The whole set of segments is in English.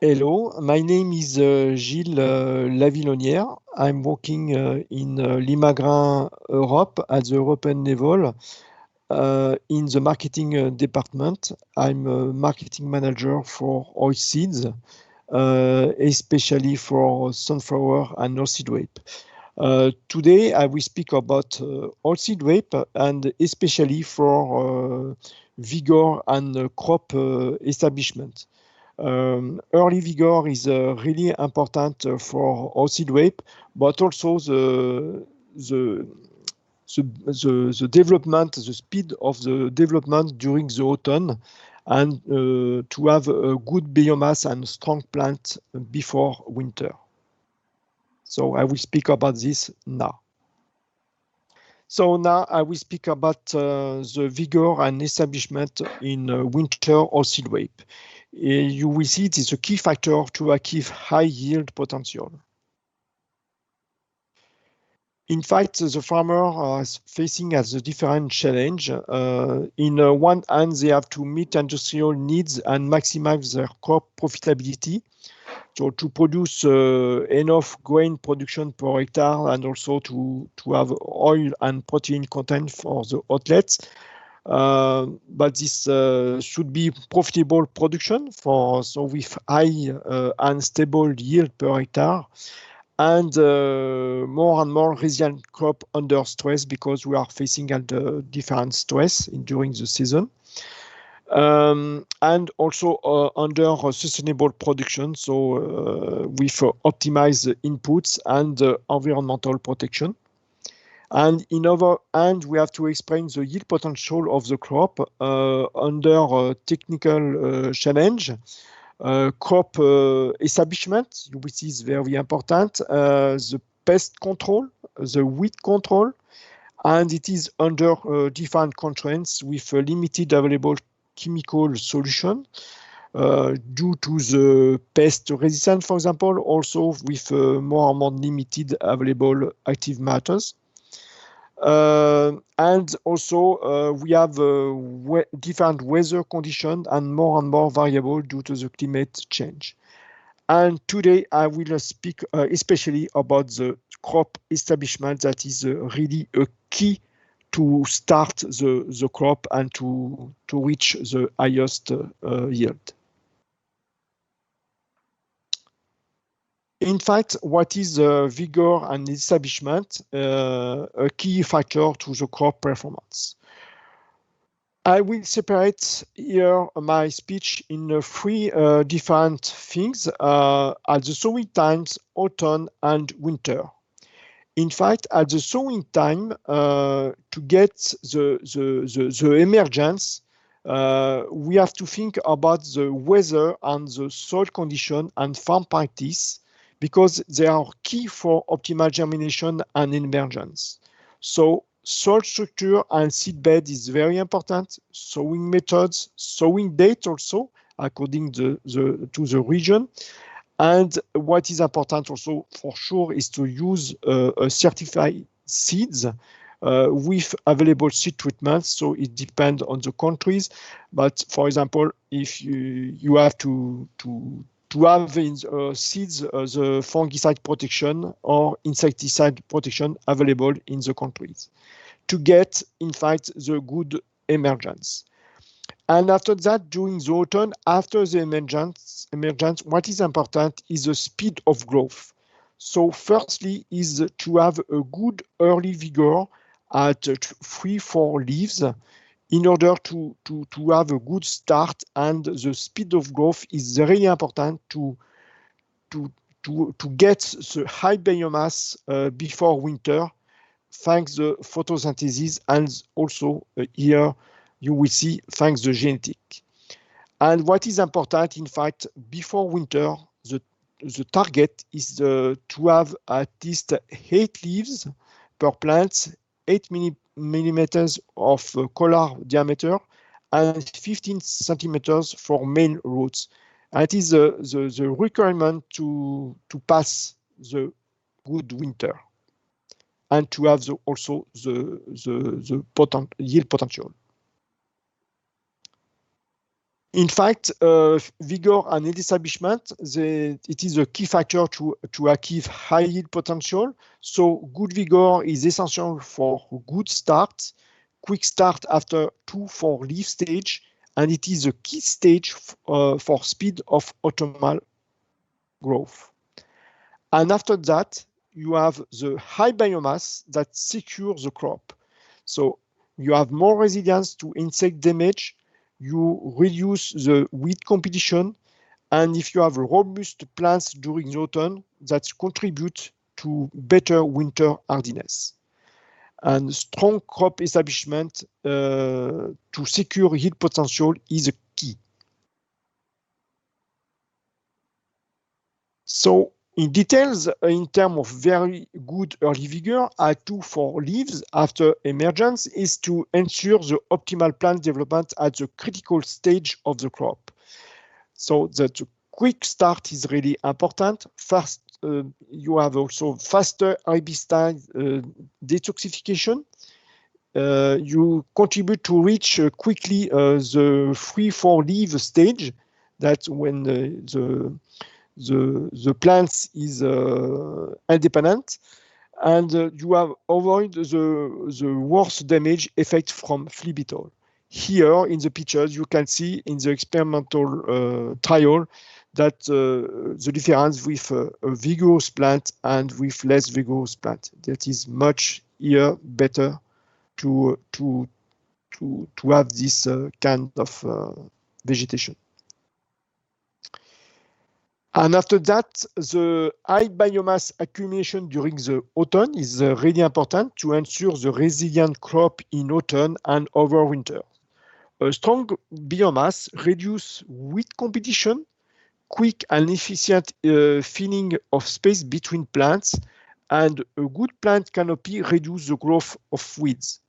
Hello, my name is Gilles Lavillonnière. I'm working in Limagrain Europe at the European level in the marketing department. I'm a marketing manager for oilseeds, especially for sunflower and oilseed rape. Today I will speak about oilseed rape and especially for vigor and crop establishment. Early vigor is really important for oilseed rape, but also the, the development, the speed of the development during the autumn, and to have a good biomass and strong plant before winter. So I will speak about this now. So now I will speak about the vigor and establishment in winter oilseed rape. You will see it is a key factor to achieve high yield potential. In fact, the farmer is facing as a different challenge. In one hand, they have to meet industrial needs and maximize their crop profitability. So to produce enough grain production per hectare and also to have oil and protein content for the outlets. But this should be profitable production so with high and stable yield per hectare and more resilient crop under stress because we are facing different stress during the season. And also under sustainable production, so with optimized inputs and environmental protection. And in other hand, we have to explain the yield potential of the crop under technical challenge. Crop establishment, which is very important, the pest control, the weed control, and it is under different constraints with limited available chemical solution due to the pest resistance, for example, also with more and more limited available active matters. And also we have different weather conditions and more variable due to the climate change. And today I will speak especially about the crop establishment that is really a key to start the crop and to reach the highest yield. In fact, what is vigor and establishment? A key factor to the crop performance. I will separate here my speech in three different things at the sowing times, autumn and winter. In fact, at the sowing time, to get the emergence, we have to think about the weather and the soil condition and farm practice because they are key for optimal germination and emergence. So soil structure and seed bed is very important. Sowing methods, sowing date also, according to the region. And what is important also for sure is to use certified seeds with available seed treatments. So it depends on the countries. But for example, if you have to have in seeds the fungicide protection or insecticide protection available in the countries to get, in fact, the good emergence. And after that, during the autumn, after the emergence, what is important is the speed of growth. So firstly is to have a good early vigor at 3-4 leaves in order to have a good start, and the speed of growth is very important to get the high biomass before winter, thanks to photosynthesis, and also here you will see thanks to genetic. And what is important, in fact, before winter, the target is to have at least 8 leaves per plant, 8 millimeters of collar diameter, and 15 centimeters for main roots. And it is the requirement to pass the good winter and to have also the yield potential. In fact, vigor and yield establishment, it is a key factor to achieve high yield potential. So good vigor is essential for good start, quick start after 2-4 leaf stage, and it is a key stage for speed of optimal growth. And after that, you have the high biomass that secures the crop. So you have more resilience to insect damage, you reduce the weed competition, and if you have robust plants during the autumn, that contribute to better winter hardiness. And strong crop establishment to secure yield potential is a key. So in details, in terms of very good early vigor, A2 for leaves after emergence is to ensure the optimal plant development at the critical stage of the crop. So that the quick start is really important. First, you have also faster herbicide detoxification. You contribute to reach quickly the 3-4 leaf stage. That's when the plants is independent, and you have avoid the worst damage effect from flea beetle. Here in the pictures, you can see in the experimental trial that the difference with a vigorous plant and with less vigorous plant. That is much here better to have this kind of vegetation. And after that, the high biomass accumulation during the autumn is really important to ensure the resilient crop in autumn and over winter. A strong biomass reduces weed competition, quick and efficient filling of space between plants, and a good plant canopy reduces the growth of weeds.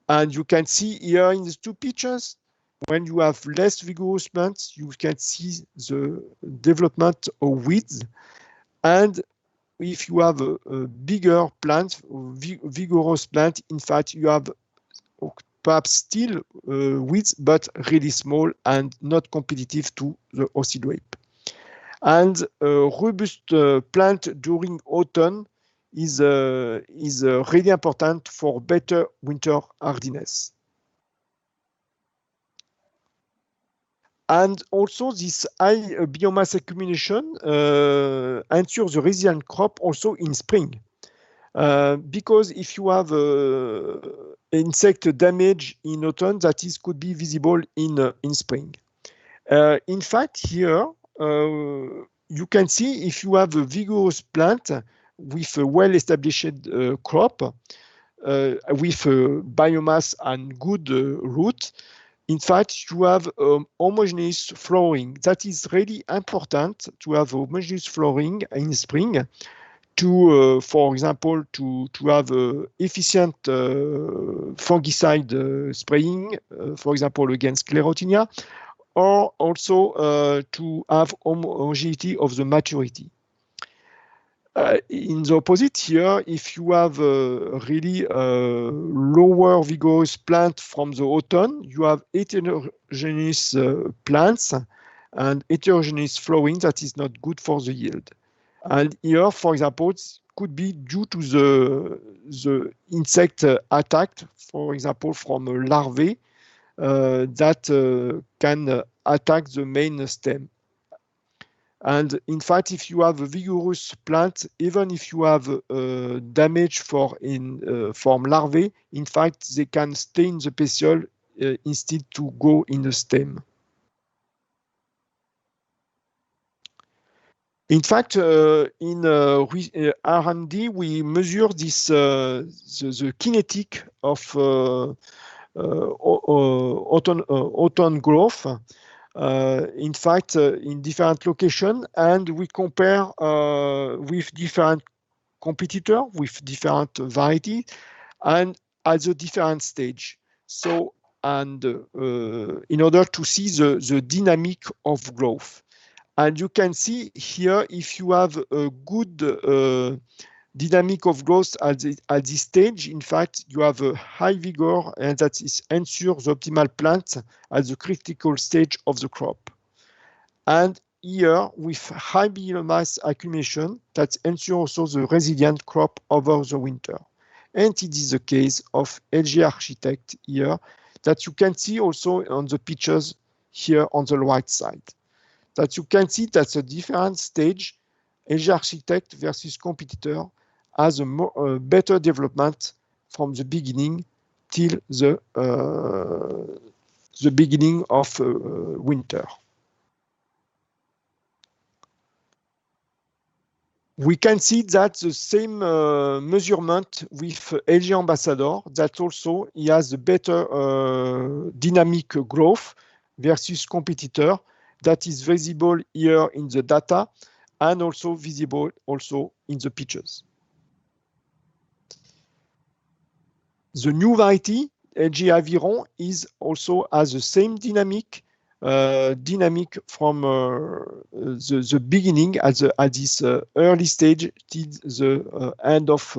And you can see here in the two pictures, when you have less vigorous plants, you can see the development of weeds. And if you have a bigger plant, vigorous plant, in fact, you have perhaps still weeds, but really small and not competitive to the Ocid rape. And a robust plant during autumn is really important for better winter hardiness. And also this high biomass accumulation ensures the resilient crop also in spring. Because if you have insect damage in autumn, that is could be visible in spring. In fact, here you can see if you have a vigorous plant with a well-established crop, with biomass and good root, in fact, you have homogeneous flowering. That is really important to have homogeneous flowering in spring to, for example, to have efficient fungicide spraying, for example, against Sclerotinia, or also to have homogeneity of the maturity. In the opposite here, if you have really lower vigorous plant from the autumn, you have heterogeneous plants and heterogeneous flowering that is not good for the yield. And here, for example, it could be due to the insect attack, for example, from a larvae that can attack the main stem. And in fact, if you have a vigorous plant, even if you have damage from larvae, in fact, they can stay in the peciole instead to go in the stem. In fact, in R&D, we measure this the kinetic of autumn growth. In fact, in different locations, and we compare with different competitors, with different varieties, and at the different stage. So, and in order to see the dynamic of growth. And you can see here, if you have a good dynamic of growth at this stage. In fact, you have a high vigor, and that is ensure the optimal plant at the critical stage of the crop. And here, with high biomass accumulation, that ensure also the resilient crop over the winter. And it is the case of LG Architect here, that you can see also on the pictures here on the right side. That you can see that's a different stage, LG Architect versus competitor, has a better development from the beginning till the beginning of winter. We can see that the same measurement with LG Ambassador, that also he has a better dynamic growth versus competitor, that is visible here in the data and also visible also in the pictures. The new variety, LG Aviron, is also has the same dynamic from the beginning at this early stage till the end of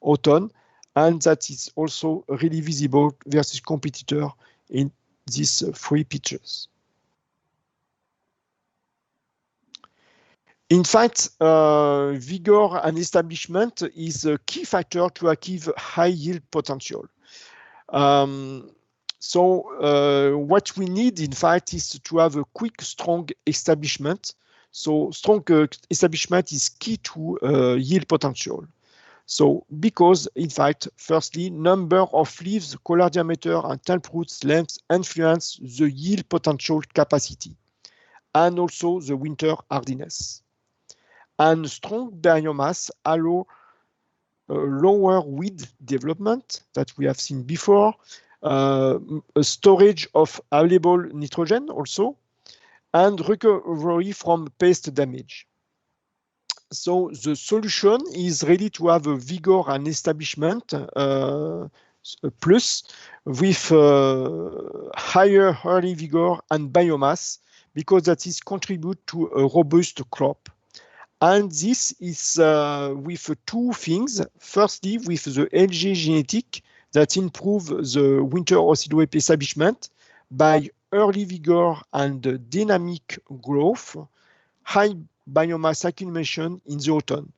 autumn, and that is also really visible versus competitor in these three pictures. In fact, vigor and establishment is a key factor to achieve high yield potential. So what we need, in fact, is to have a quick, strong establishment. So strong establishment is key to yield potential. So because, in fact, firstly, number of leaves, collar diameter, and taproots length influence the yield potential capacity, and also the winter hardiness. And strong biomass allow lower weed development that we have seen before, a storage of available nitrogen also, and recovery from pest damage. So the solution is really to have a vigor and establishment plus with higher early vigor and biomass, because that is contribute to a robust crop. And this is with two things. Firstly, with the LG genetic that improve the winter ocelot establishment by early vigor and dynamic growth, high biomass accumulation in the autumn.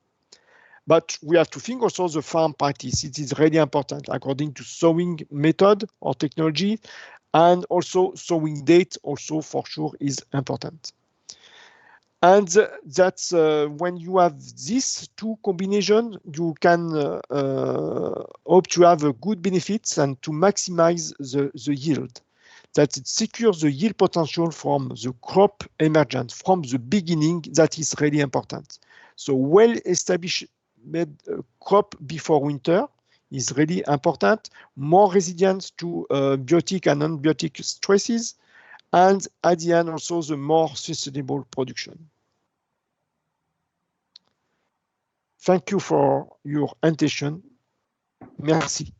But we have to think also the farm practice. It is really important according to sowing method or technology, and also sowing date also for sure is important. And that's when you have these two combinations, you can hope to have a good benefits and to maximize the yield. That it secures the yield potential from the crop emergence from the beginning. That is really important. So well-established crop before winter is really important. More resilience to biotic and non-biotic stresses, and at the end also the more sustainable production. Thank you for your attention. Merci.